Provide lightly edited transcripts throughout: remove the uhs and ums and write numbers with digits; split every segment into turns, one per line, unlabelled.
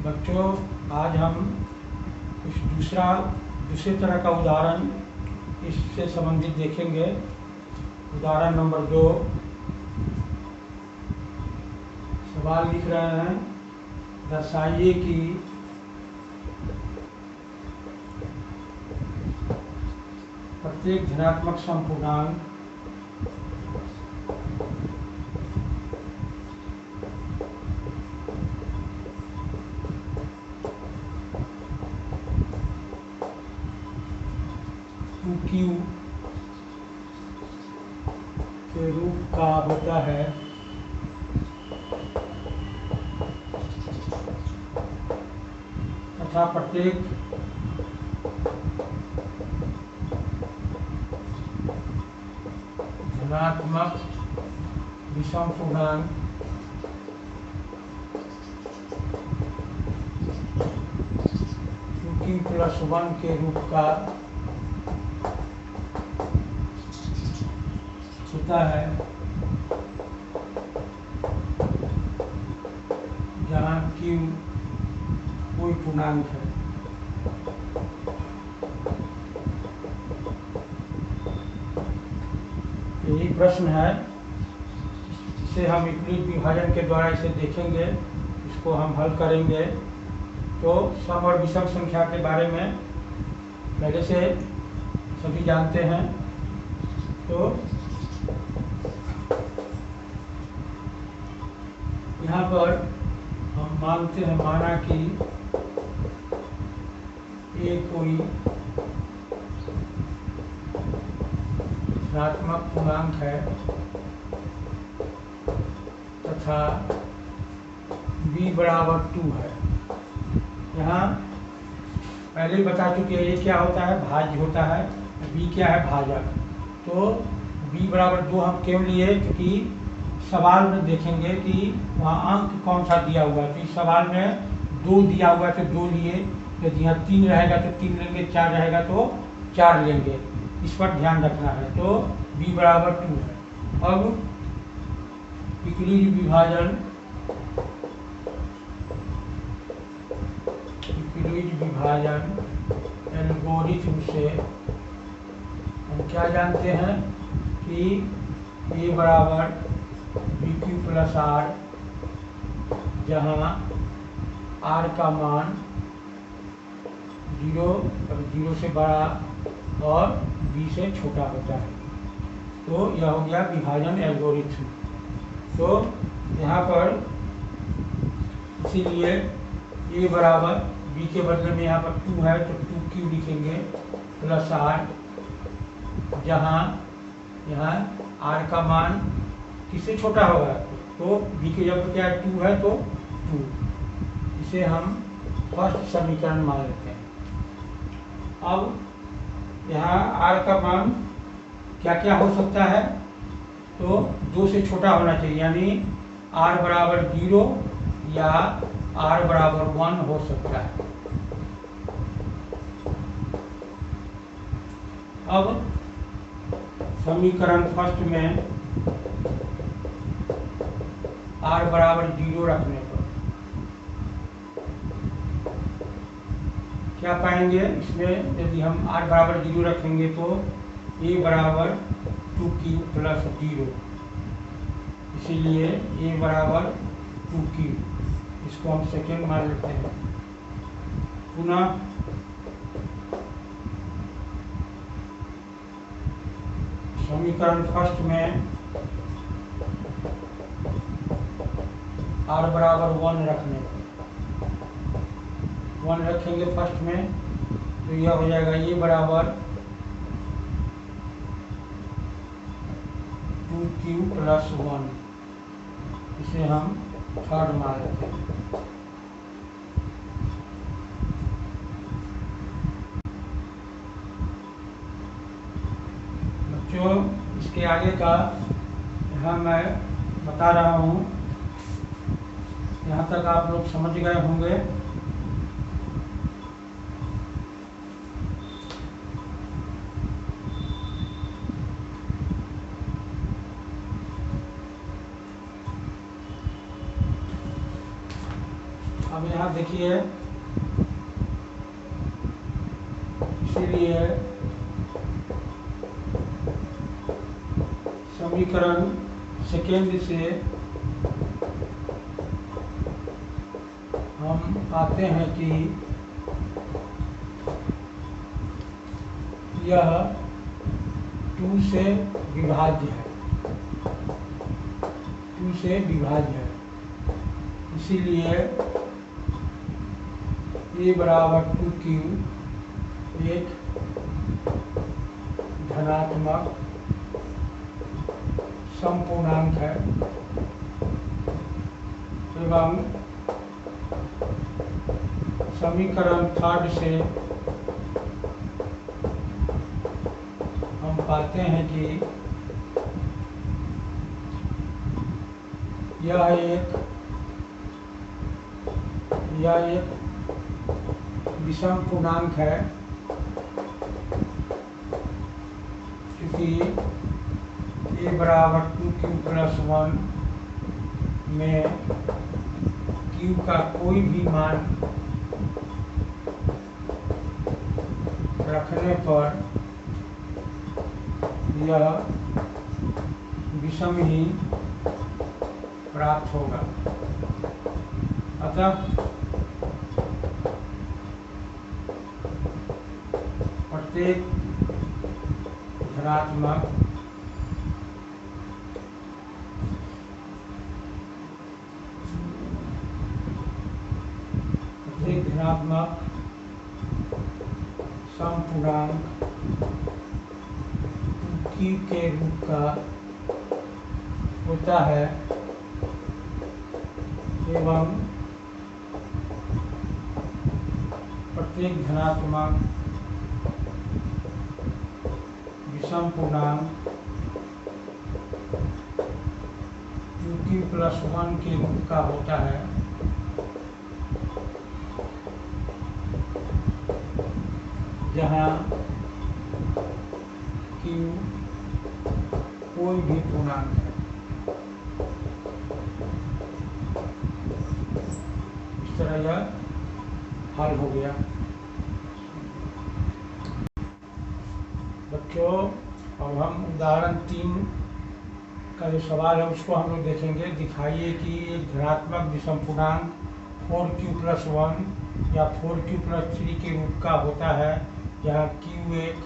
बच्चों, आज हम कुछ दूसरे तरह का उदाहरण इससे संबंधित देखेंगे। उदाहरण नंबर 2। सवाल लिख रहे हैं, दर्शाइए कि प्रत्येक धनात्मक समपूर्णांक Q के रूप का होता है तथा प्रत्येक धनात्मक विषम पूर्णांक Q प्लस 1 के रूप का होता है, जहाँ Q कोई पूर्णांक है। यही प्रश्न है, इसे हम विपरीत विभाजन के द्वारा इसे देखेंगे, इसको हम हल करेंगे। तो सम और विषम संख्या के बारे में पहले से सभी जानते हैं। तो यहाँ पर हम माना कि A कोई धनात्मक पूर्णांक है तथा B बराबर 2 है। यहाँ पहले ही बता चुके हैं, A क्या होता है, भाज्य होता है, B क्या है, भाजक। तो B बराबर 2 हम क्यों लिए, क्योंकि सवाल में देखेंगे कि वहाँ अंक कौन सा दिया हुआ है। तो इस सवाल में 2 दिया हुआ है तो 2 लिए, यदि यहाँ 3 रहेगा तो 3 लेंगे, 4 रहेगा तो 4 लेंगे। इस पर ध्यान रखना है। तो B बराबर 2 है। अब विपरीत विभाजन एल्गोरिथ्म से हम क्या जानते हैं कि A बराबर BQ प्लस R, जहाँ R का मान 0 से बड़ा और B से छोटा होता है। तो यह हो गया विभाजन एल्गोरिथ्म। तो यहाँ पर इसीलिए A बराबर B के बदले में यहाँ पर 2 है तो 2Q लिखेंगे प्लस R, जहाँ यहाँ R का मान किससे छोटा होगा, तो B के जब क्या 2 है तो 2। इसे हम फर्स्ट समीकरण मान लेते हैं। अब यहाँ R का मान क्या क्या हो सकता है, तो 2 से छोटा होना चाहिए, यानी R बराबर 0 या R बराबर 1 हो सकता है। अब समीकरण फर्स्ट में R बराबर 0 रखने पर क्या पाएंगे, इसमें यदि हम R बराबर 0 रखेंगे तो A बराबर 2Q प्लस 0, इसीलिए A बराबर 2Q, इसको हम सेकेंड मान लेते हैं। पुनः समीकरण फर्स्ट में R बराबर 1 रखने पर 1 रखेंगे फर्स्ट में, तो यह हो जाएगा A बराबर 2Q प्लस 1, इसे हम थर्ड मान लेते हैं। बच्चों, इसके आगे का यहाँ मैं बता रहा हूँ, यहाँ तक आप लोग समझ गए होंगे। अब यहाँ देखिए, इसीलिए समीकरण सेकेंड से हम पाते हैं कि यह 2 से विभाज्य है, 2 से विभाज्य है। इसीलिए a बराबर 2q एक धनात्मक समपूर्णांक है एवं समीकरण थर्ड से हम पाते हैं कि यह एक विषम पूर्णांक है, क्योंकि a बराबर 2q प्लस 1 में q का कोई भी मान रखने पर यह विषम ही प्राप्त होगा। अतः प्रत्येक धनात्मक समपूर्णांक q के रूप का होता है एवं प्रत्येक धनात्मक विषम पूर्णांक q प्लस 1 के रूप का होता है, जहाँ q कोई भी पूर्णांक है। इस तरह यह हल हो गया। बच्चों, अब हम उदाहरण 3 का जो सवाल है उसको हम लोग देखेंगे। दिखाइए कि एक धनात्मक विषम पूर्णांक 4q प्लस 1 या 4q प्लस 3 के रूप का होता है, जहाँ q एक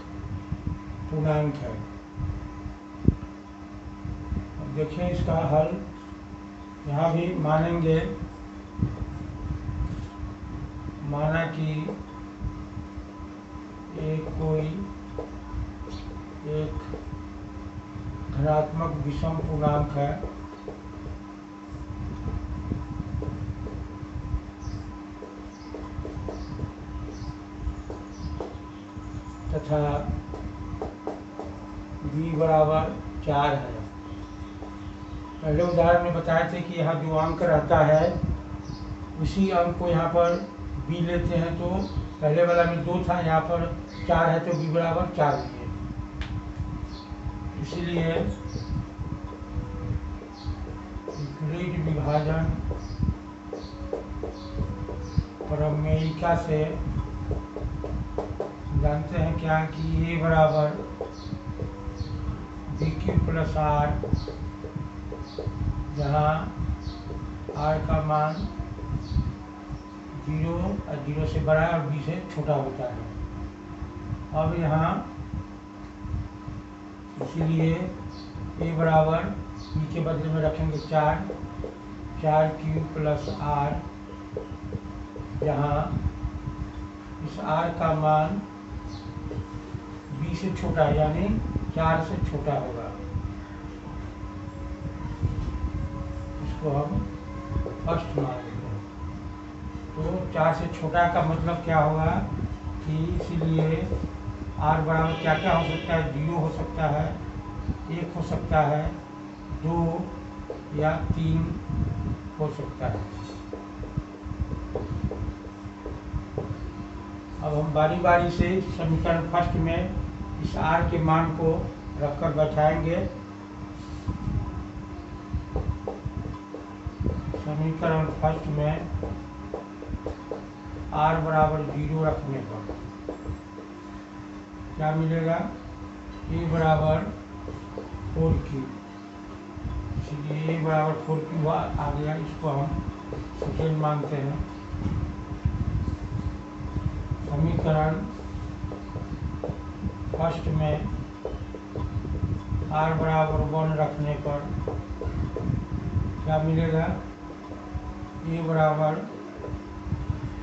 पूर्णांक है। अब देखें इसका हल। यहाँ भी मानेंगे, माना कि कोई एक धनात्मक विषम पूर्णांक है तथा b बराबर 4 है। पहले उदाहरण में बताए थे कि यहाँ जो अंक रहता है उसी अंक को यहाँ पर b लेते हैं, तो पहले वाला में 2 था, यहाँ पर 4 है तो b बराबर 4 लिए। इसीलिए ग्रिड विभाजन प्रमेयिका से जानते हैं क्या कि a बराबर bq प्लस r, जहाँ r का मान 0 से बड़ा है और b से छोटा होता है। अब यहाँ इसीलिए a बराबर b के बदले में रखेंगे 4q प्लस r, जहाँ इस r का मान b से छोटा यानी 4 से छोटा होगा। इसको हम फर्स्ट मान लेते हैं। तो 4 से छोटा का मतलब क्या होगा कि इसीलिए r बराबर क्या क्या हो सकता है, 0 हो सकता है, 1 हो सकता है, 2 या 3 हो सकता है। अब हम बारी बारी से समीकरण फर्स्ट में इस r के मान को रखकर बैठाएंगे। समीकरण फर्स्ट में r बराबर 0 रखने पर क्या मिलेगा? a बराबर 4q। इसलिए a बराबर 4q आ गया, इसको हम सेकेंड मानते हैं। समीकरण फर्स्ट में r बराबर 1 रखने पर क्या मिलेगा? a बराबर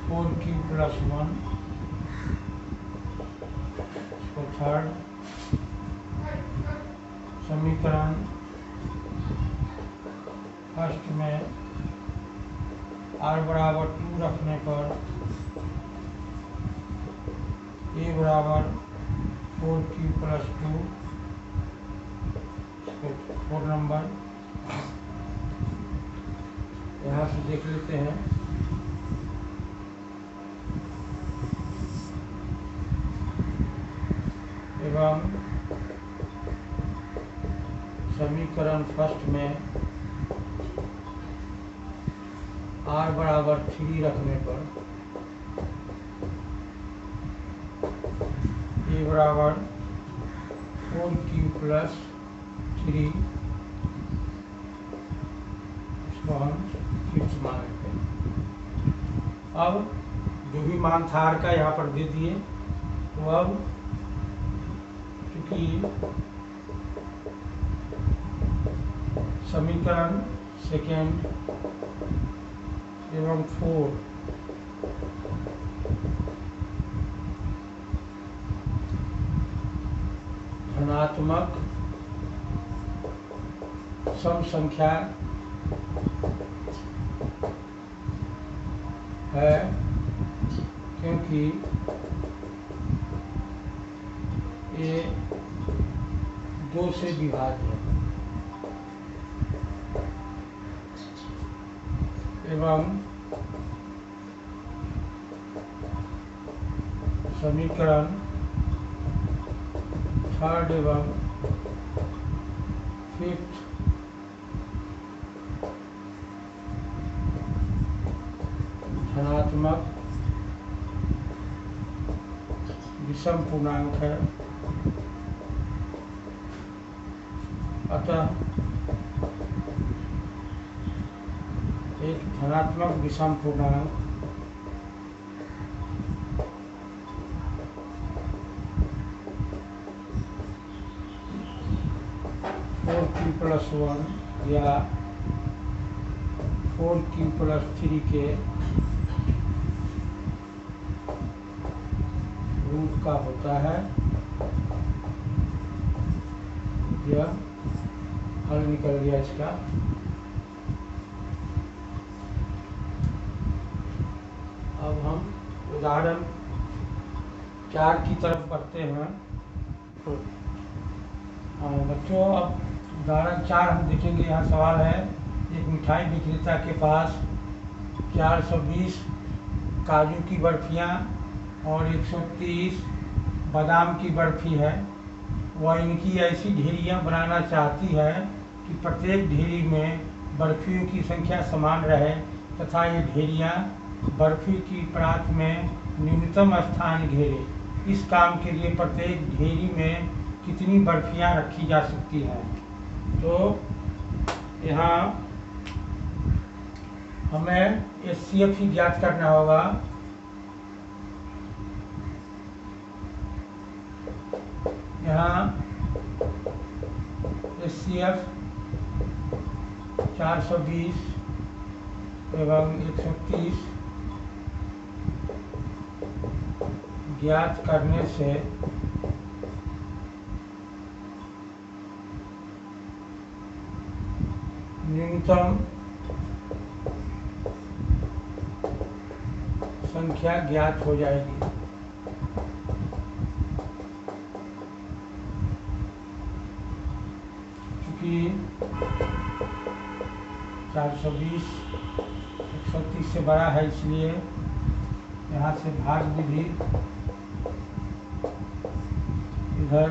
4q प्लस 1। इसको थर्ड समीकरण फर्स्ट में r बराबर 2 रखने पर a बराबर 4q प्लस 2। इसको 4 नंबर यहाँ से देख लेते हैं। एवं समीकरण फर्स्ट में r बराबर 3 रखने पर a बराबर 4q प्लस 3। इसको हम फिफ्थ मान लेते हैं। अब जो भी मान था r का यहाँ पर दे दिए, तो अब चूंकि समीकरण सेकेंड एवं 4 धनात्मक सम संख्या है, क्योंकि ये 2 से विभाज्य है एवं समीकरण थर्ड एवं फिफ्थ धनात्मक विषम पूर्णांक है। अतः एक धनात्मक विषम पूर्णांक प्लस 1 या 4q प्लस 3 के रूट का होता है। यह हल निकल गया इसका। अब हम उदाहरण 4 की तरफ बढ़ते हैं। बच्चों, अब उदाहरण 4 हम देखेंगे। यहाँ सवाल है, एक मिठाई विक्रेता के पास 420 काजू की बर्फियाँ और 130 बादाम की बर्फी है। वह इनकी ऐसी ढेरियाँ बनाना चाहती है कि प्रत्येक ढेरी में बर्फियों की संख्या समान रहे तथा ये ढेरियाँ बर्फी की परात में न्यूनतम स्थान घेरे। इस काम के लिए प्रत्येक ढेरी में कितनी बर्फियाँ रखी जा सकती हैं? तो यहाँ हमें HCF ही ज्ञात करना होगा। यहाँ HCF 420 एवं 130 ज्ञात करने से न्यूनतम संख्या ज्ञात हो जाएगी। चूँकि 420 130 से बड़ा है, इसलिए यहाँ से भाग विधि इधर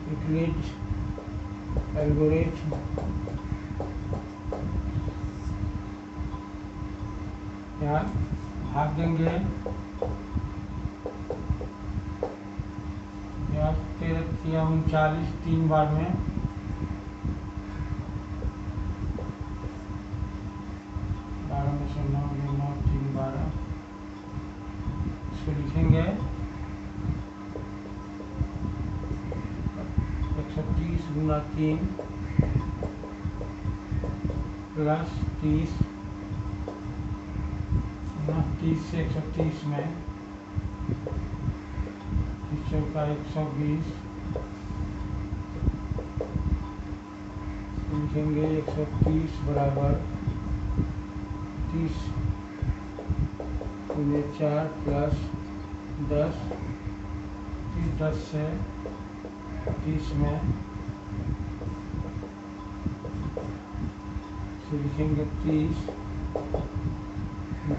यूक्लिड एल्गोरिथम यहाँ भाग देंगे, यहाँ 13 3 बार में 12 में से 9 9 3 12, इसको लिखेंगे 130 गुना 3 प्लस 30 से 130 में 30 का 120 लिखेंगे 130 बराबर 30 गुने 4 प्लस 10, 10 से 30 में से लिखेंगे 30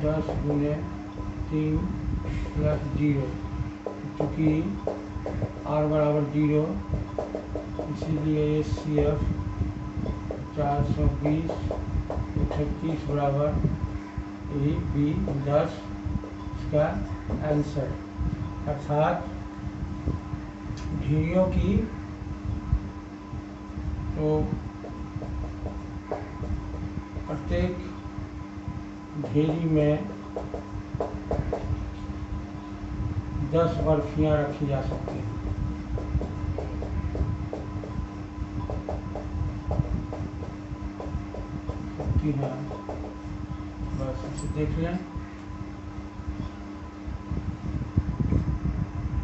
10 गुने 3 प्लस 0, चूँकि r बराबर 0 इसीलिए HCF 420 130 बराबर यही B10 इसका आंसर। अर्थात ढेरियों की तो प्रत्येक ढेरी में 10 बर्फियाँ रखी जा सकती हैं। बस इसे देख लें।